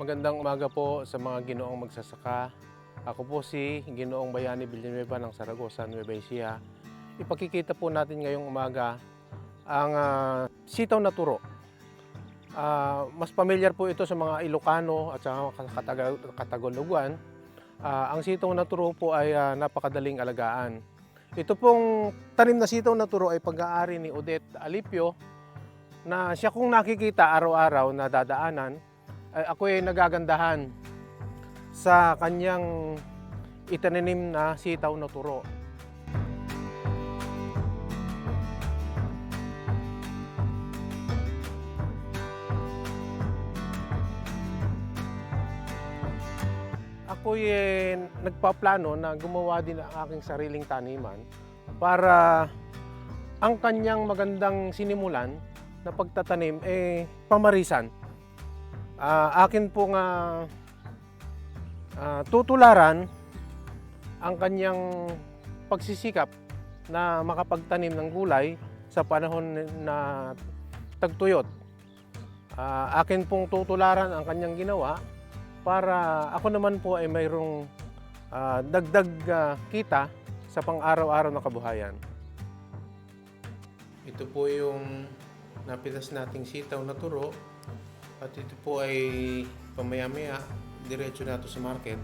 Magandang umaga po sa mga ginoong magsasaka. Ako po si Ginoong Bayani Villanueva ng Saragosa, Nueva Ecija. Ipakikita po natin ngayong umaga ang sitaw na turo. Mas pamilyar po ito sa mga Ilocano at sa Katagologuan. Ang sitaw na turo po ay napakadaling alagaan. Ito pong tanim na sitaw na turo ay pag-aari ni Odette Alipio na siya kung nakikita araw-araw na dadaanan ay ako ay nagagandahan sa kanyang itinanim na sitaw na turo. Ako ay nagpaplano na gumawa din ng aking sariling taniman para ang kanyang magandang sinimulan na pagtatanim pamarisan. Akin pong tutularan ang kanyang pagsisikap na makapagtanim ng gulay sa panahon na tagtuyot. Akin pong tutularan ang kanyang ginawa para ako naman po ay mayroong dagdag kita sa pang-araw-araw na kabuhayan. Ito po yung napitas nating sitaw na turo. At ito po ay pamaya-maya, diretso na ito sa market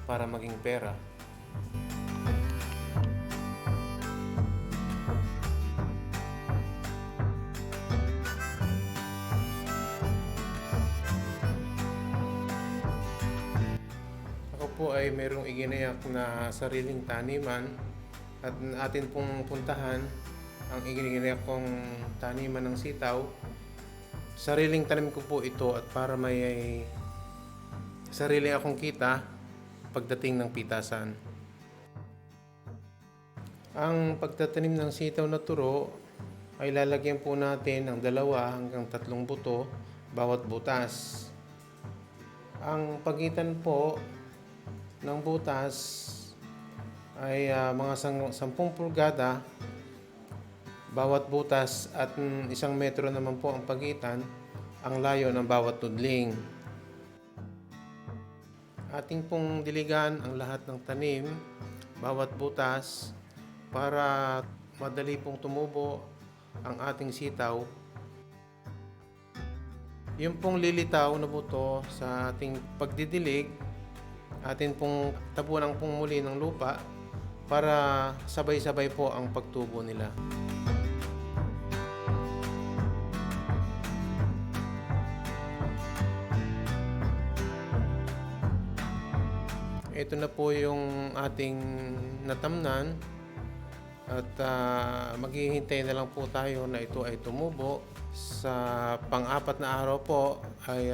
para maging pera. Ako po ay mayroong iginayak na sariling taniman at atin pong puntahan ang iginayak kong taniman ng sitaw. Sariling tanim ko po ito at para may sarili akong kita pagdating ng pitasan. Ang pagtatanim ng sitaw na turo ay lalagyan po natin ng 2 hanggang 3 buto bawat butas. Ang pagitan po ng butas ay mga 10 pulgada bawat butas at 1 metro naman po ang pagitan, ang layo ng bawat tudling. Ating pong diligan ang lahat ng tanim, bawat butas, para madali pong tumubo ang ating sitaw. Yung pong lilitaw na buto sa ating pagdidilig, atin pong tabunan pong muli ng lupa para sabay-sabay po ang pagtubo nila. Ito na po yung ating natamnan at maghihintay na lang po tayo na ito ay tumubo. Sa pang-4 na araw po ay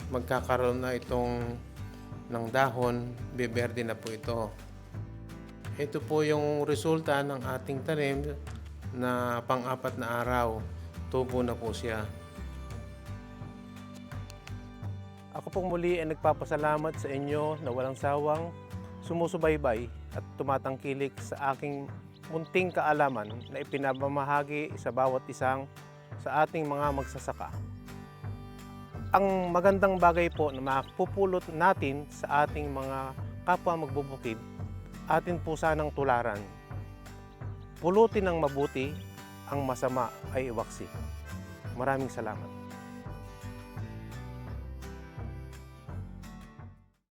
magkakaroon na itong ng dahon, beberde na po ito. Ito po yung resulta ng ating tanim na pang-4 na araw. Tubo na po siya. Ako pong muli ay nagpapasalamat sa inyo na walang sawang sumusubaybay at tumatangkilik sa aking munting kaalaman na ipinamamahagi sa bawat isang sa ating mga magsasaka. Ang magandang bagay po na mapupulot natin sa ating mga kapwa magbubukid, atin po sanang tularan. Pulutin ng mabuti, ang masama ay iwaksi. Maraming salamat.